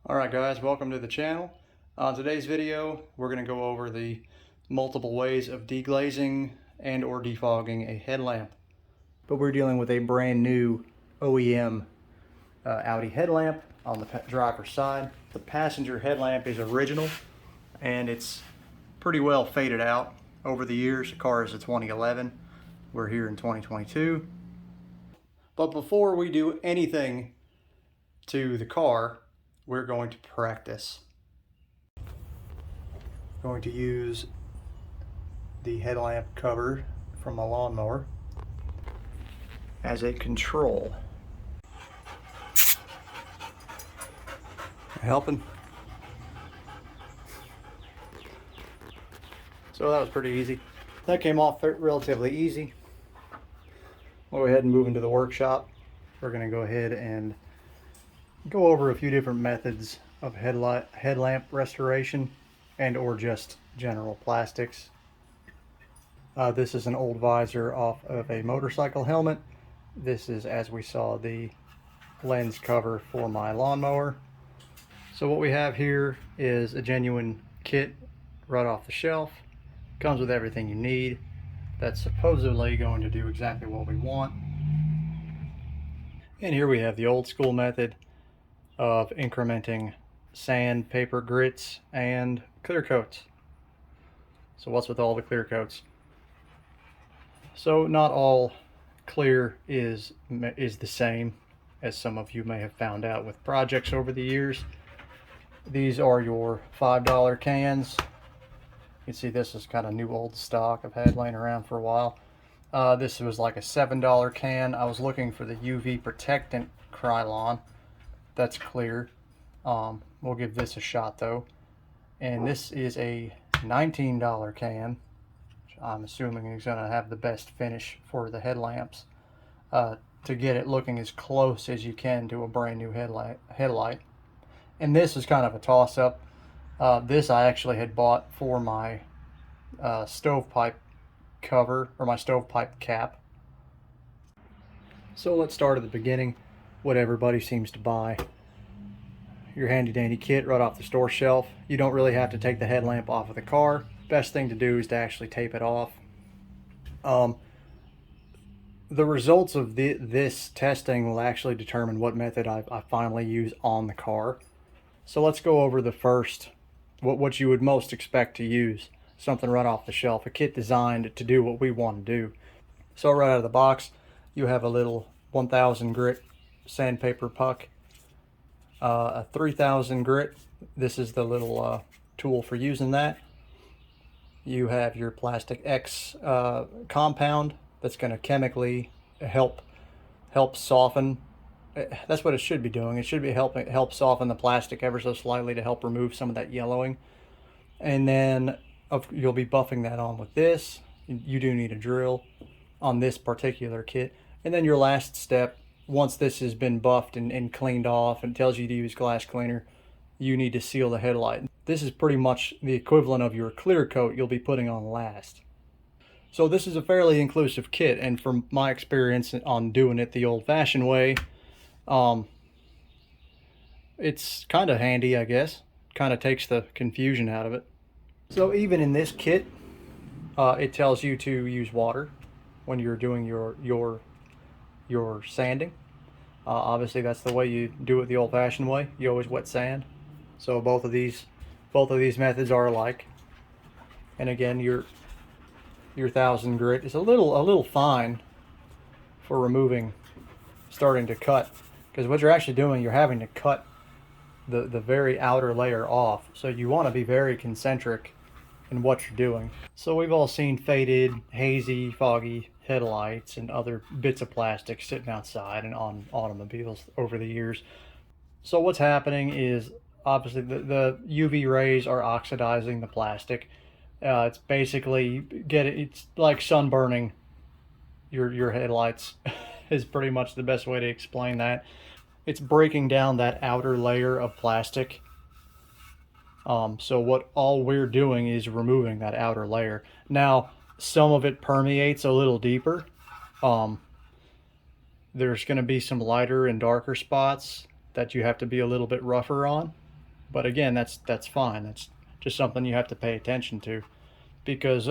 Alright guys, welcome to the channel. On today's video, we're going to go over the multiple ways of deglazing and or defogging a headlamp. But we're dealing with a brand new OEM Audi headlamp on the driver's side. The passenger headlamp is original and it's pretty well faded out over the years. The car is a 2011. We're here in 2022. But before we do anything to the car, we're going to practice. I'm going to use the headlamp cover from my lawnmower as a control. Helping. So that was pretty easy. That came off relatively easy. We'll go ahead and move into the workshop. We're going to go ahead and go over a few different methods of headlamp restoration and or just general plastics. This is an old visor off of a motorcycle helmet. This is, as we saw, the lens cover for my lawnmower. So what we have here is a genuine kit right off the shelf. Comes with everything you need. That's supposedly going to do exactly what we want. And here we have the old school method of incrementing sandpaper grits and clear coats. So what's with all the clear coats? So not all clear is the same, as some of you may have found out with projects over the years. These are your $5 cans. You can see this is kind of new old stock I've had laying around for a while. This was like a $7 can. I was looking for the UV protectant Krylon. That's clear. We'll give this a shot though. And this is a $19 can, which I'm assuming is going to have the best finish for the headlamps, to get it looking as close as you can to a brand new headlight. And this is kind of a toss-up. This I actually had bought for my stovepipe cover, or my stovepipe cap. So let's start at the beginning. What everybody seems to buy. Your handy dandy kit right off the store shelf. You don't really have to take the headlamp off of the car. Best thing to do is to actually tape it off. The results of this testing will actually determine what method I finally use on the car. So let's go over the first, what you would most expect to use. Something right off the shelf, a kit designed to do what we want to do. So right out of the box, you have a little 1000 grit sandpaper puck, a 3000 grit. This is the little tool for using that. You have your plastic X compound that's going to chemically help soften. That's what it should be doing. It should be help soften the plastic ever so slightly to help remove some of that yellowing. And then you'll be buffing that on with this. You do need a drill on this particular kit. And then your last step, once this has been buffed and cleaned off and tells you to use glass cleaner, you need to seal the headlight. This is pretty much the equivalent of your clear coat you'll be putting on last. So this is a fairly inclusive kit, and from my experience on doing it the old-fashioned way, it's kind of handy, I guess. Kind of takes the confusion out of it. So even in this kit, it tells you to use water when you're doing your sanding. Obviously that's the way you do it the old-fashioned way. You always wet sand. So both of these methods are alike. And again, your 1000 grit is a little fine for removing, starting to cut, because what you're actually doing, you're having to cut the very outer layer off. So you want to be very concentric in what you're doing. So we've all seen faded, hazy, foggy headlights and other bits of plastic sitting outside and on automobiles over the years. So what's happening is obviously the UV rays are oxidizing the plastic. It's basically it's like sunburning your headlights is pretty much the best way to explain that. It's breaking down that outer layer of plastic. So what all we're doing is removing that outer layer. Now, some of it permeates a little deeper. There's going to be some lighter and darker spots that you have to be a little bit rougher on. But again, that's fine. That's just something you have to pay attention to, because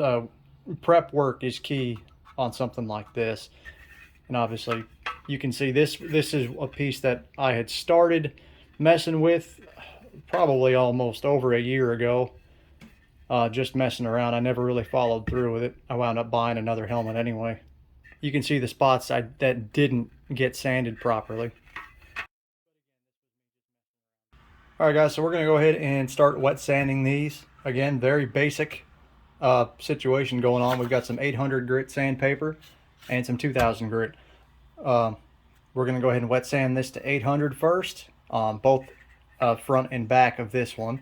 prep work is key on something like this. And obviously you can see this is a piece that I had started messing with probably almost over a year ago, just messing around. I never really followed through with it. I wound up buying another helmet anyway. You can see the spots that didn't get sanded properly. Alright guys, so we're going to go ahead and start wet sanding these. Again, very basic situation going on. We've got some 800 grit sandpaper and some 2000 grit. We're going to go ahead and wet sand this to 800 first, both front and back of this one,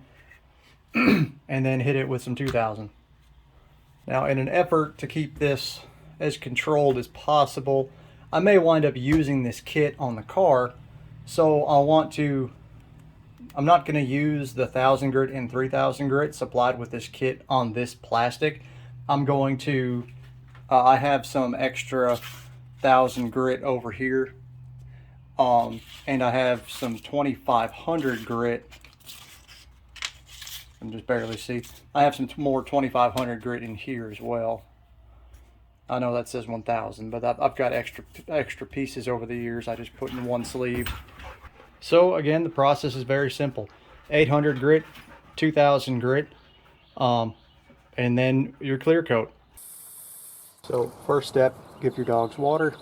and then hit it with some 2000. Now, in an effort to keep this as controlled as possible, I may wind up using this kit on the car, so I'm not going to use the 1000 grit and 3000 grit supplied with this kit on this plastic. I'm going to, I have some extra 1000 grit over here, and I have some 2500 grit. I can just barely see. I have some more 2500 grit in here as well. I know that says 1000, but I've got extra pieces over the years I just put in one sleeve. So again, the process is very simple. 800 grit, 2000 grit, and then your clear coat. So first step, give your dogs water.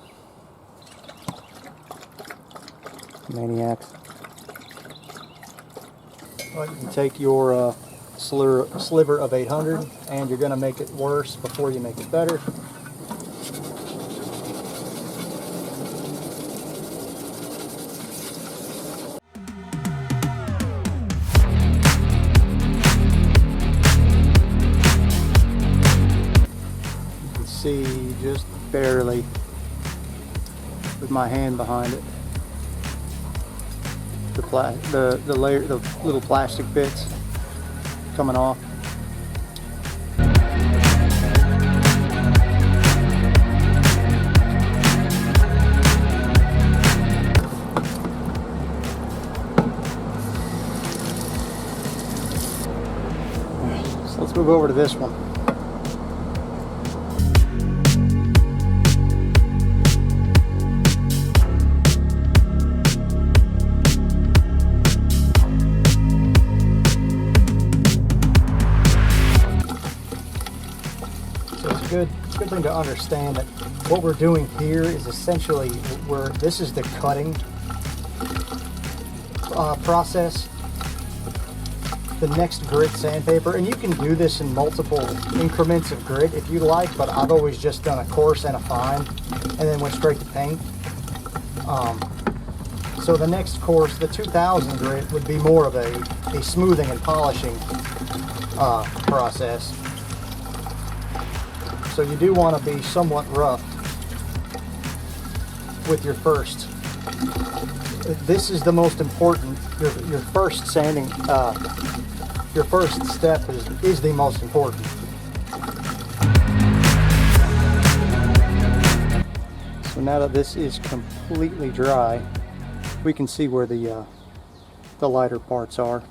Maniacs. Well, you can take your sliver of 800, and you're going to make it worse before you make it better. See just barely with my hand behind it the little plastic bits coming off. So let's move over to this one. It's a good thing to understand that what we're doing here is essentially this is the cutting process. The next grit sandpaper, and you can do this in multiple increments of grit if you like, but I've always just done a coarse and a fine and then went straight to paint. So the next course, the 2000 grit, would be more of a smoothing and polishing process. So you do want to be somewhat rough with your first. This is the most important. Your first sanding, your first step is the most important. So now that this is completely dry, we can see where the lighter parts are.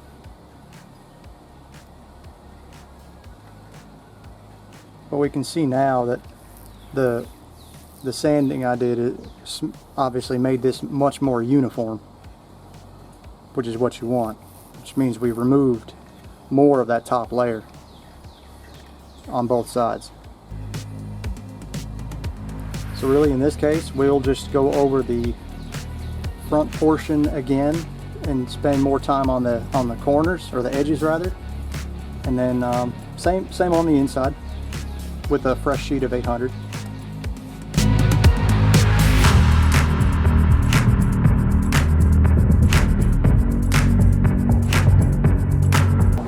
But we can see now that the sanding I did obviously made this much more uniform, which is what you want, which means we removed more of that top layer on both sides. So really in this case, we'll just go over the front portion again and spend more time on the corners, or the edges rather, and then same on the inside with a fresh sheet of 800.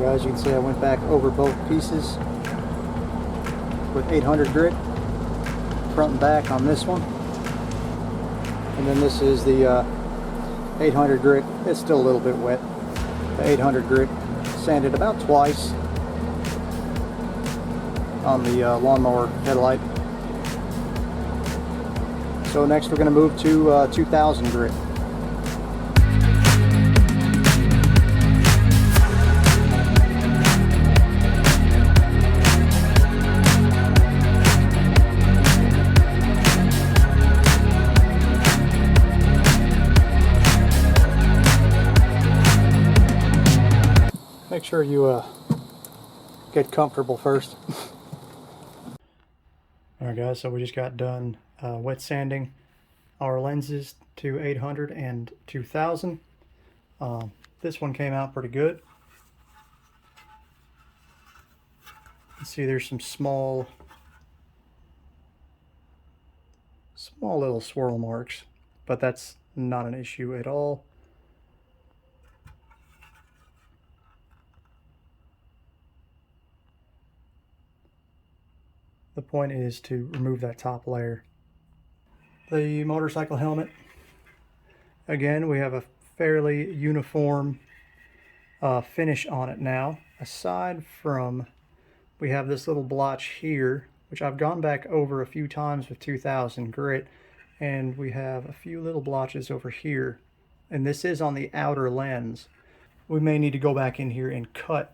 As you can see, I went back over both pieces with 800 grit, front and back on this one. And then this is the 800 grit. It's still a little bit wet. The 800 grit, sanded about twice on the lawnmower headlight. So next we're going to move to 2000 grit. sure you get comfortable first. Alright guys, so we just got done wet sanding our lenses to 800 and 2000. This one came out pretty good. You can see there's some small little swirl marks, but that's not an issue at all. The point is to remove that top layer. The motorcycle helmet, again, we have a fairly uniform finish on it now. Aside from, we have this little blotch here, which I've gone back over a few times with 2000 grit, and we have a few little blotches over here, and this is on the outer lens. We may need to go back in here and cut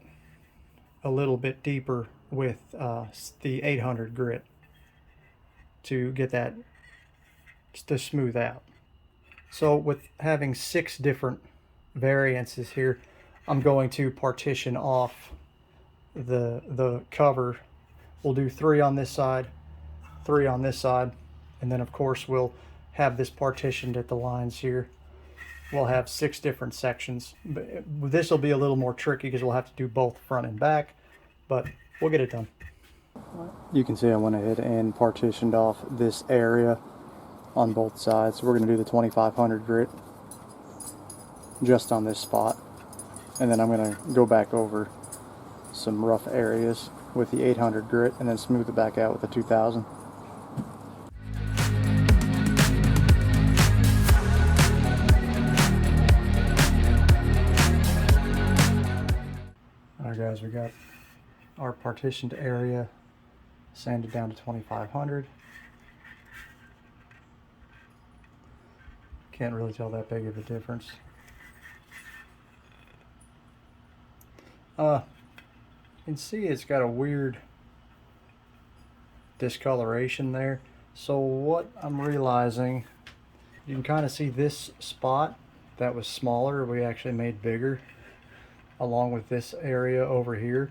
a little bit deeper with the 800 grit to get that to smooth out. So with having 6 different variances here, I'm going to partition off the cover. We'll do 3 on this side, 3 on this side, and then of course we'll have this partitioned at the lines here. We'll have 6 different sections. This will be a little more tricky because we'll have to do both front and back, but we'll get it done. You can see I went ahead and partitioned off this area on both sides. So we're going to do the 2500 grit just on this spot, and then I'm going to go back over some rough areas with the 800 grit and then smooth it back out with the 2000. Alright guys, we got our partitioned area sanded down to 2500. Can't really tell that big of a difference. You can see it's got a weird discoloration there. So what I'm realizing, you can kind of see this spot that was smaller, we actually made bigger, along with this area over here,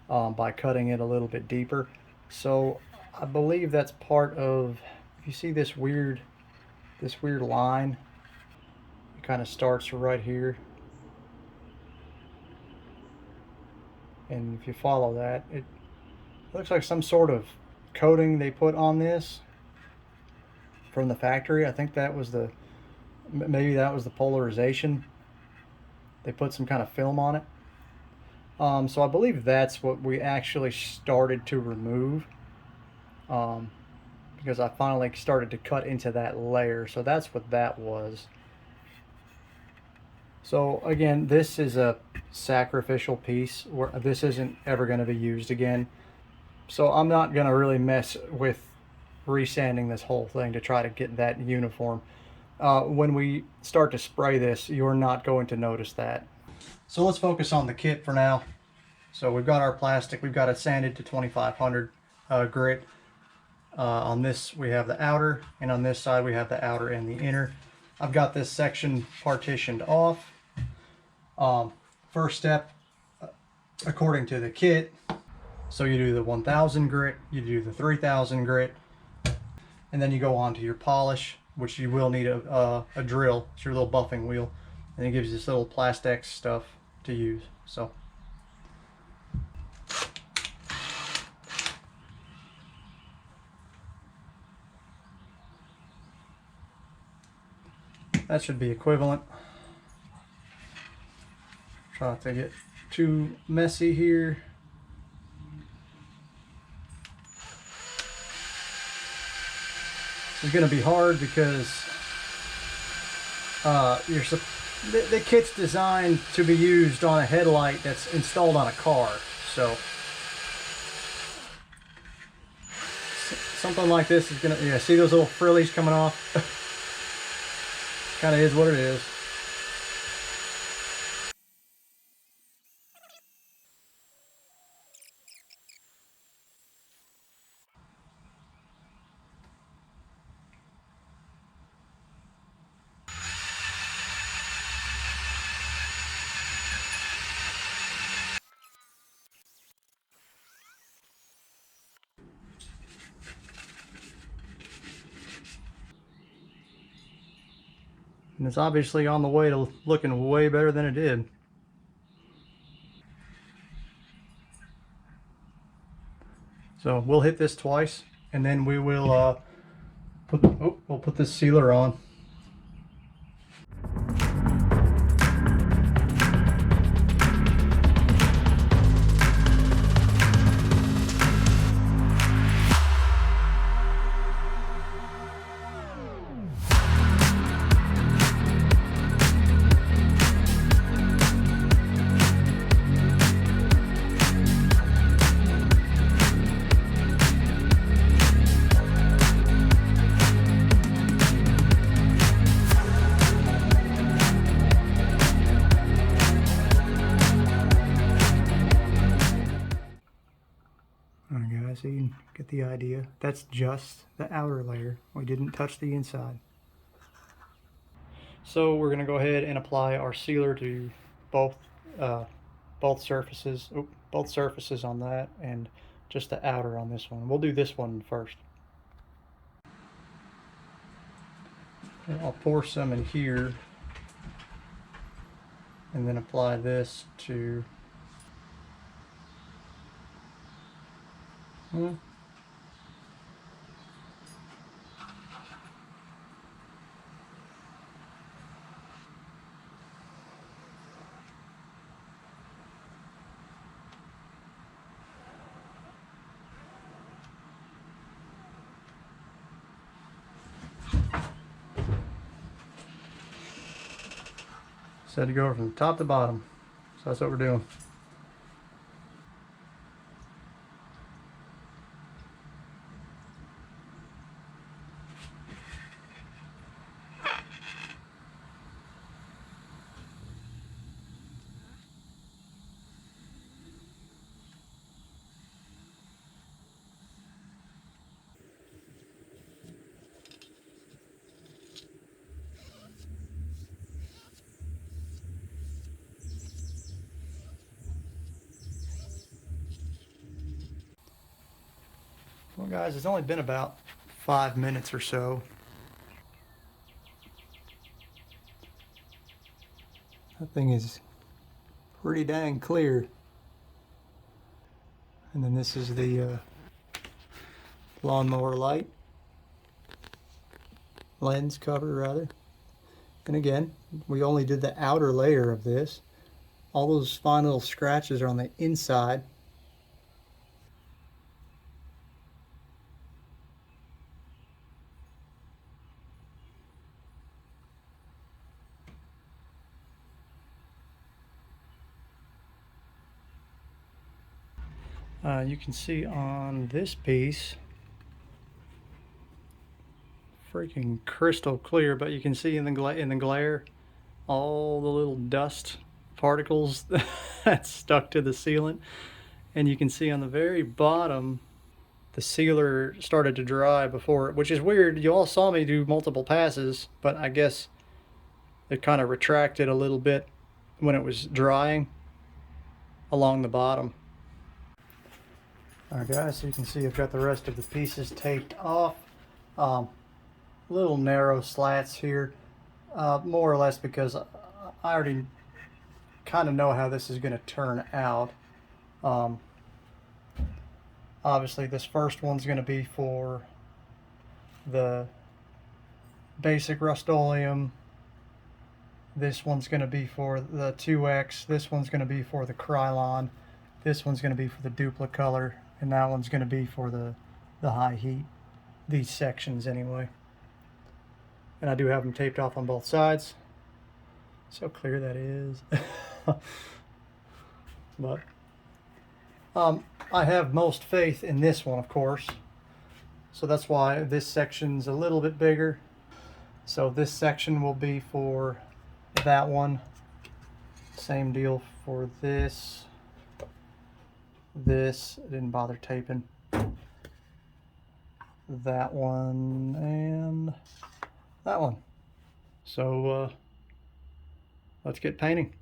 by cutting it a little bit deeper. So I believe that's part of, if you see this weird line, it kind of starts right here, and if you follow that, it looks like some sort of coating they put on this from the factory. I think that was maybe that was the polarization. They put some kind of film on it. So I believe that's what we actually started to remove, because I finally started to cut into that layer. So that's what that was. So again, this is a sacrificial piece where this isn't ever going to be used again. So I'm not going to really mess with resanding this whole thing to try to get that uniform. When we start to spray this, you're not going to notice that. So let's focus on the kit for now. So we've got our plastic, we've got it sanded to 2500 grit. On this we have the outer, and on this side we have the outer and the inner. I've got this section partitioned off. First step, according to the kit, so you do the 1000 grit, you do the 3000 grit, and then you go on to your polish, which you will need a drill. It's your little buffing wheel, and it gives you this little Plastex stuff to use. So that should be equivalent. Try not to get too messy here. This is going to be hard because the kit's designed to be used on a headlight that's installed on a car. So something like this is going to, yeah, see those little frillies coming off? Kind of is what it is. And it's obviously on the way to looking way better than it did. So we'll hit this twice, and then we will we'll put this sealer on. Alright guys, so you can get the idea. That's just the outer layer. We didn't touch the inside. So we're going to go ahead and apply our sealer to both surfaces. Both surfaces on that, and just the outer on this one. We'll do this one first. And I'll pour some in here, and then apply this to said to go from top to bottom. So that's what we're doing. Well guys, it's only been about 5 minutes or so. That thing is pretty dang clear. And then this is the lawnmower light. Lens cover rather. And again, we only did the outer layer of this. All those fine little scratches are on the inside. You can see on this piece, freaking crystal clear, but you can see in the glare all the little dust particles that's stuck to the sealant. And you can see on the very bottom the sealer started to dry before, which is weird. You all saw me do multiple passes, but I guess it kind of retracted a little bit when it was drying along the bottom. Alright guys, so you can see I've got the rest of the pieces taped off. Little narrow slats here, more or less because I already kind of know how this is going to turn out. Obviously this first one's going to be for the basic rust-oleum. This one's going to be for the 2X. This one's going to be for the Krylon. This one's going to be for the dupli-color. And that one's going to be for the high heat. These sections anyway. And I do have them taped off on both sides. So clear that is. But I have most faith in this one, of course. So that's why this section's a little bit bigger. So this section will be for that one. Same deal for this. This, I didn't bother taping. That one and that one. So let's get painting.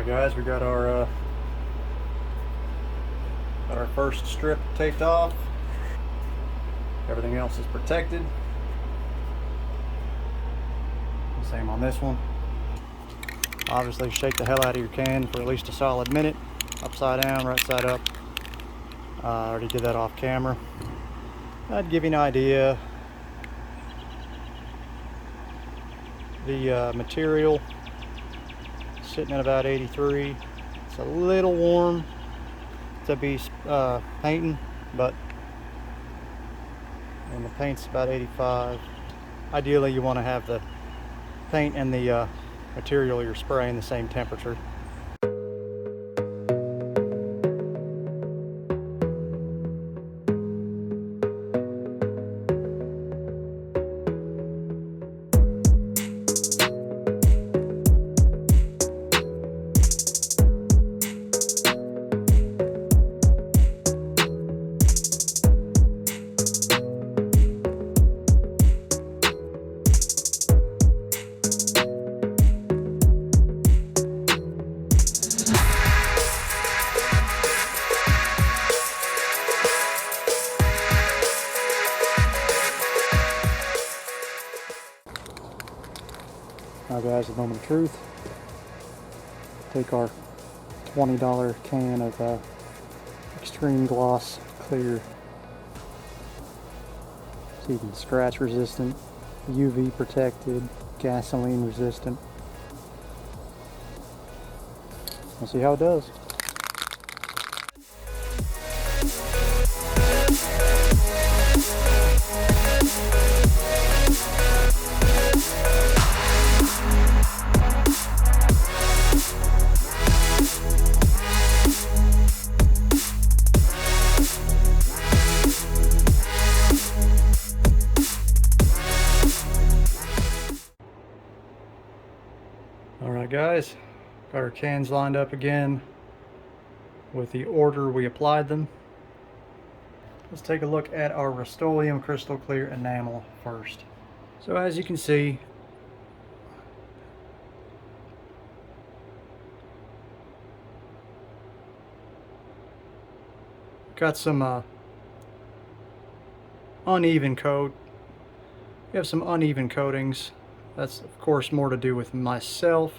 Alright guys, we got our first strip taped off. Everything else is protected. Same on this one. Obviously shake the hell out of your can for at least a solid minute. Upside down, right side up. I already did that off camera. That'd give you an idea. The material sitting at about 83. It's a little warm to be painting, but and the paint's about 85. Ideally you want to have the paint and the material you're spraying the same temperature. Now guys, the moment of truth. Take our $20 can of extreme gloss clear. It's even scratch resistant, UV protected, gasoline resistant. We'll see how it does. Alright guys, got our cans lined up again with the order we applied them. Let's take a look at our rust-oleum crystal clear enamel first. So as you can see, got some uneven coat. We have some uneven coatings. That's of course more to do with myself.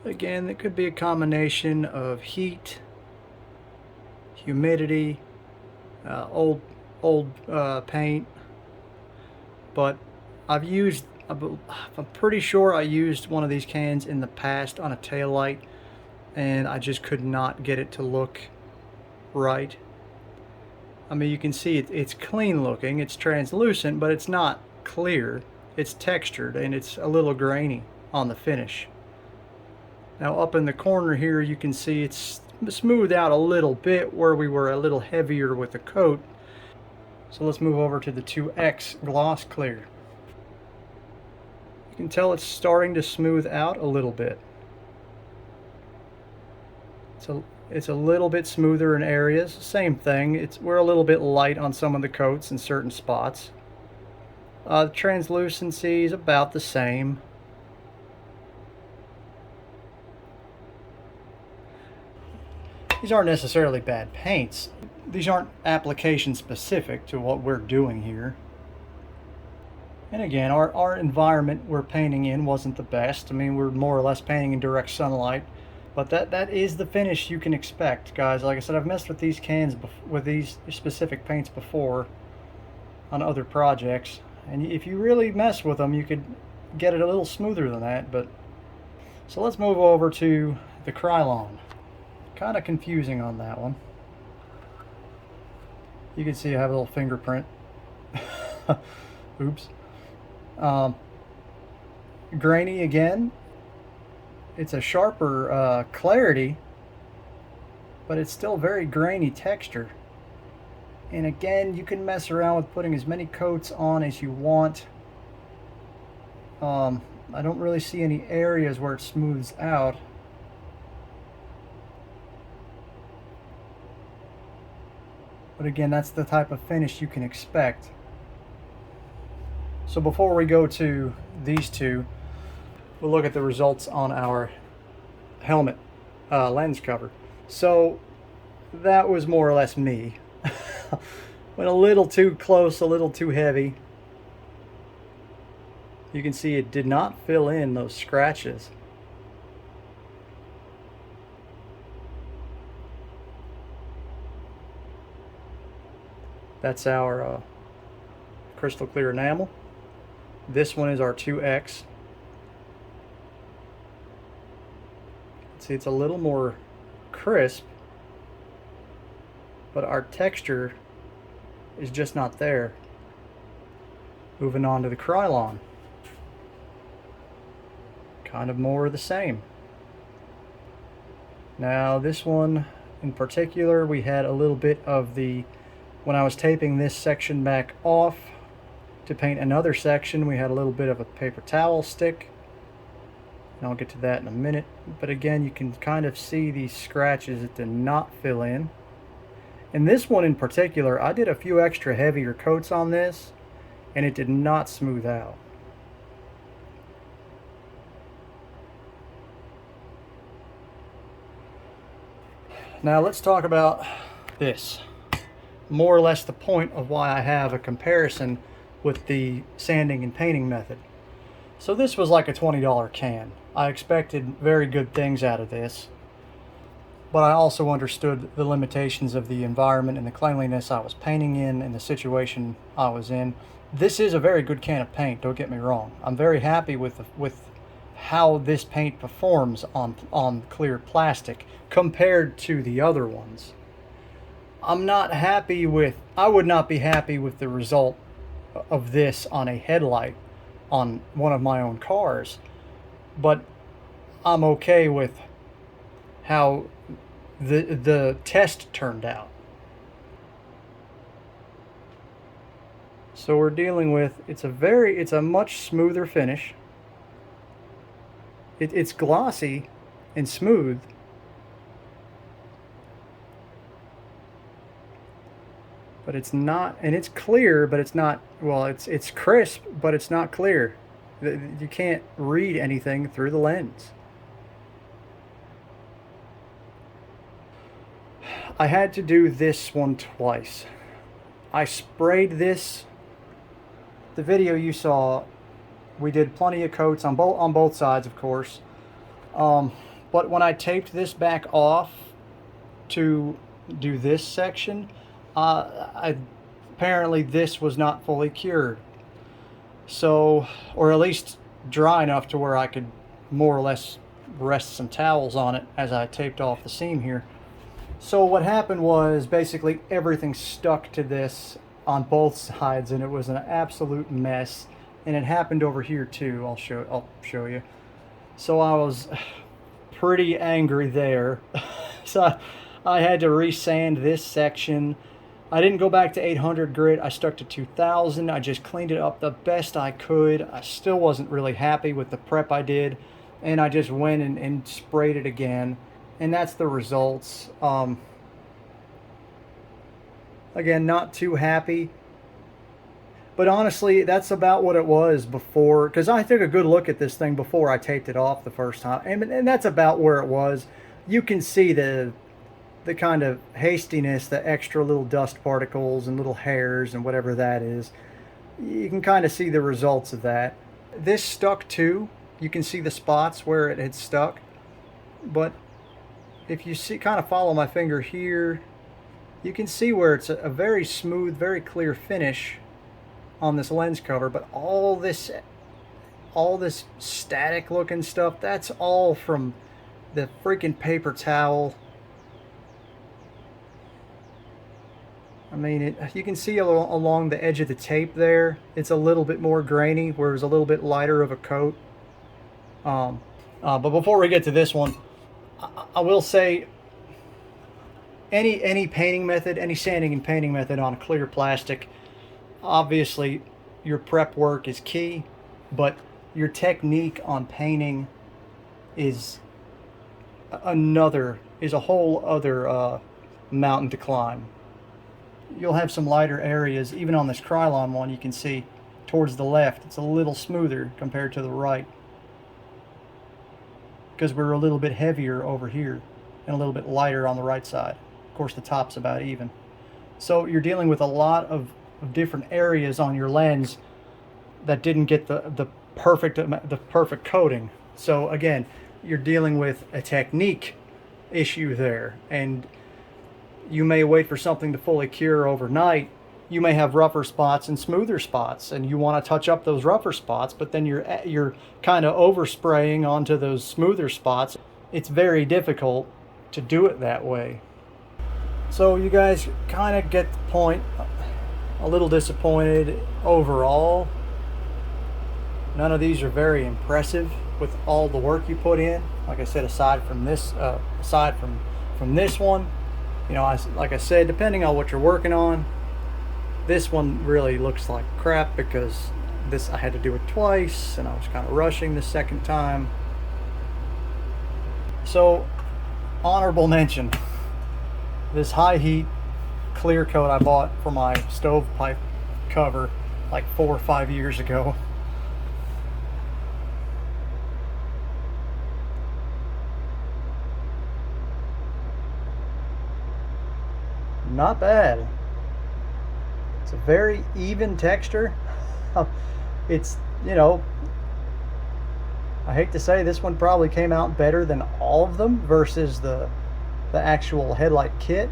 Again, it could be a combination of heat, humidity, old paint. But I'm pretty sure I used one of these cans in the past on a taillight, and I just could not get it to look right. I mean, you can see it's clean looking, it's translucent, but it's not clear. It's textured and it's a little grainy on the finish. Now up in the corner here you can see it's smoothed out a little bit where we were a little heavier with the coat. So let's move over to the 2X gloss clear. You can tell it's starting to smooth out a little bit. It's a little bit smoother in areas. Same thing, we're a little bit light on some of the coats in certain spots. The translucency is about the same. These aren't necessarily bad paints. These aren't application specific to what we're doing here. And again, our environment we're painting in wasn't the best. I mean, we're more or less painting in direct sunlight. But that is the finish you can expect, guys. Like I said, I've messed with these cans with these specific paints before on other projects. And if you really mess with them, you could get it a little smoother than that. But so let's move over to the Krylon. Kind of confusing on that one. You can see I have a little fingerprint. Oops. Grainy again. It's a sharper clarity, but it's still very grainy texture. And again, you can mess around with putting as many coats on as you want. I don't really see any areas where it smooths out. But again, that's the type of finish you can expect. So before we go to these two, we'll look at the results on our helmet lens cover. So that was more or less me. Went a little too close, a little too heavy. You can see it did not fill in those scratches. That's our crystal clear enamel. This one is our 2X. See, it's a little more crisp, but our texture is just not there. Moving on to the Krylon. Kind of more of the same. Now this one in particular, we had a little bit of the, when I was taping this section back off to paint another section, we had a little bit of a paper towel stick. And I'll get to that in a minute. But again, you can kind of see these scratches that did not fill in. And this one in particular, I did a few extra heavier coats on this, and it did not smooth out. Now let's talk about this. More or less the point of why I have a comparison with the sanding and painting method. So this was like a $20 can. I expected very good things out of this, but I also understood the limitations of the environment and the cleanliness I was painting in and the situation I was in. This is a very good can of paint, don't get me wrong. I'm very happy with how this paint performs on clear plastic compared to the other ones. I'm not happy with, I would not be happy with the result of this on a headlight on one of my own cars, but I'm okay with how the test turned out. So we're dealing with, it's a much smoother finish. It's glossy and smooth, but it's not, and it's clear, but it's not, well, it's crisp, but it's not clear. You can't read anything through the lens. I had to do this one twice. I sprayed this, the video you saw, we did plenty of coats on both sides, of course. But when I taped this back off to do this section, apparently this was not fully cured. So, or at least dry enough to where I could more or less rest some towels on it as I taped off the seam here. So what happened was basically everything stuck to this on both sides, and it was an absolute mess. And it happened over here too. I'll show you. So I was pretty angry there. So I had to resand this section. I didn't go back to 800 grit. I stuck to 2000. I just cleaned it up the best I could. I still wasn't really happy with the prep I did, and I just went and sprayed it again, and that's the results. Again, not too happy. But honestly, that's about what it was before, because I took a good look at this thing before I taped it off the first time, and that's about where it was. You can see the kind of hastiness, the extra little dust particles and little hairs and whatever that is. You can kind of see the results of that. This stuck too. You can see the spots where it had stuck. But if you see, kind of follow my finger here, you can see where it's a very smooth, very clear finish on this lens cover, but all this static looking stuff, that's all from the freaking paper towel. I mean, you can see along the edge of the tape there, it's a little bit more grainy, where it's a little bit lighter of a coat. But before we get to this one, I will say any painting method, any sanding and painting method on clear plastic, obviously your prep work is key, but your technique on painting is a whole other mountain to climb. You'll have some lighter areas, even on this Krylon one, you can see towards the left it's a little smoother compared to the right. because we're a little bit heavier over here and a little bit lighter on the right side. Of course, the top's about even. So you're dealing with a lot of different areas on your lens that didn't get the perfect coating. So again, you're dealing with a technique issue there, and you may wait for something to fully cure overnight. You may have rougher spots and smoother spots, and you want to touch up those rougher spots, but then you're kind of overspraying onto those smoother spots. It's very difficult to do it that way. So you guys kind of get the point. A little disappointed overall. None of these are very impressive with all the work you put in. Like I said, aside from this one, you know, like I said, depending on what you're working on, this one really looks like crap because I had to do it twice and I was kind of rushing the second time. So, honorable mention, this high heat clear coat I bought for my stovepipe cover like 4 or 5 years ago. Not bad. It's a very even texture. It's, you know, I hate to say this one probably came out better than all of them versus the actual headlight kit.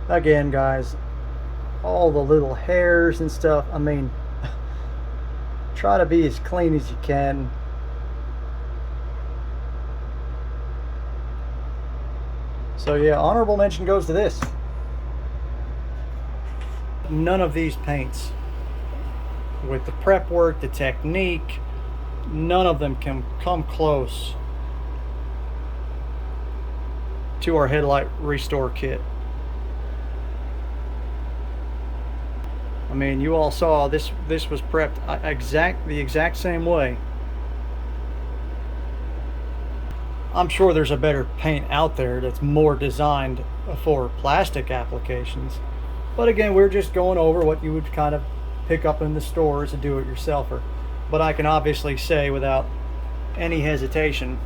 Again, guys, all the little hairs and stuff, I mean, try to be as clean as you can. So yeah, honorable mention goes to this. None of these paints, with the prep work, the technique, none of them can come close to our headlight restore kit. I mean, you all saw this was prepped the exact same way. I'm sure there's a better paint out there that's more designed for plastic applications. But again, we're just going over what you would kind of pick up in the store as a do-it-yourselfer. But I can obviously say without any hesitation,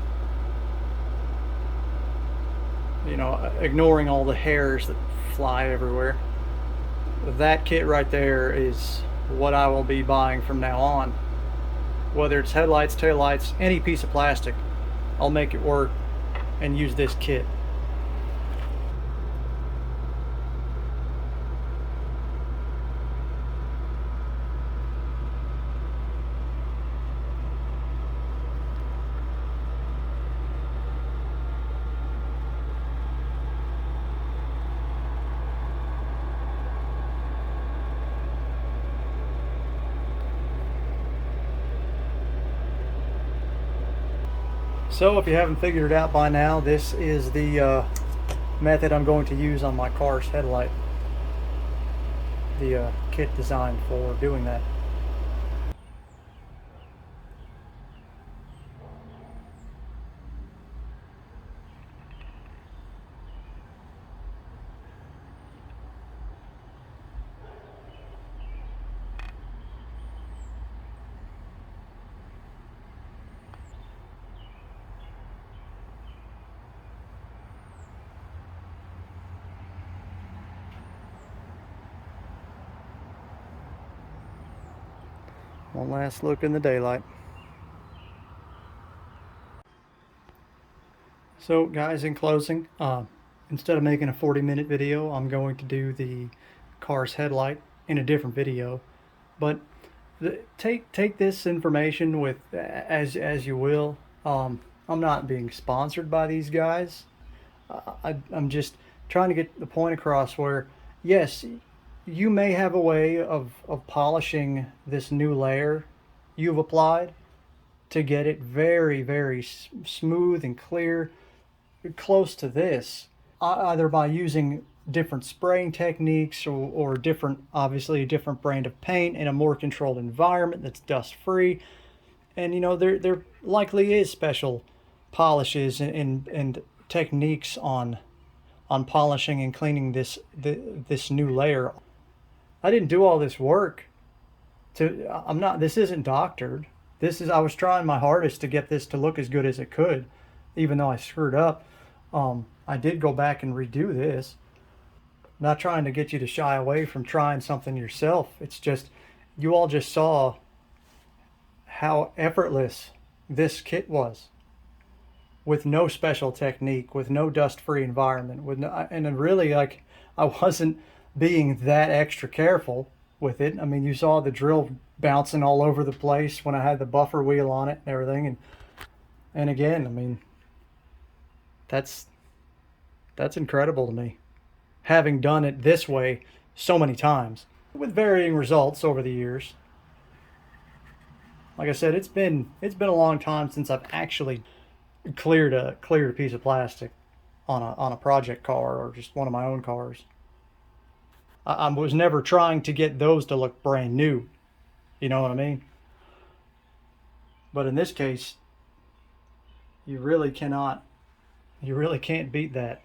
you know, ignoring all the hairs that fly everywhere, that kit right there is what I will be buying from now on. Whether it's headlights, taillights, any piece of plastic, I'll make it work and use this kit. So if you haven't figured it out by now, this is the method I'm going to use on my car's headlight. The kit designed for doing that. One last look in the daylight. So guys, in closing, instead of making a 40-minute video, I'm going to do the car's headlight in a different video. But take this information with as you will. I'm not being sponsored by these guys. I'm just trying to get the point across where, yes, you may have a way of polishing this new layer you've applied to get it very, very smooth and clear, close to this, either by using different spraying techniques or different, obviously a different brand of paint in a more controlled environment that's dust free. And you know, there likely is special polishes and techniques on polishing and cleaning this new layer. I didn't do all this work I'm not, this isn't doctored. I was trying my hardest to get this to look as good as it could, even though I screwed up. I did go back and redo this. I'm not trying to get you to shy away from trying something yourself. It's just, you all just saw how effortless this kit was, with no special technique, with no dust-free environment, with no, and really, like, I wasn't being that extra careful with it. I mean, you saw the drill bouncing all over the place when I had the buffer wheel on it and everything. And again, I mean, that's incredible to me, having done it this way so many times with varying results over the years. Like I said, it's been a long time since I've actually cleared a piece of plastic on a project car or just one of my own cars. I was never trying to get those to look brand new. You know what I mean? But in this case, you really can't beat that.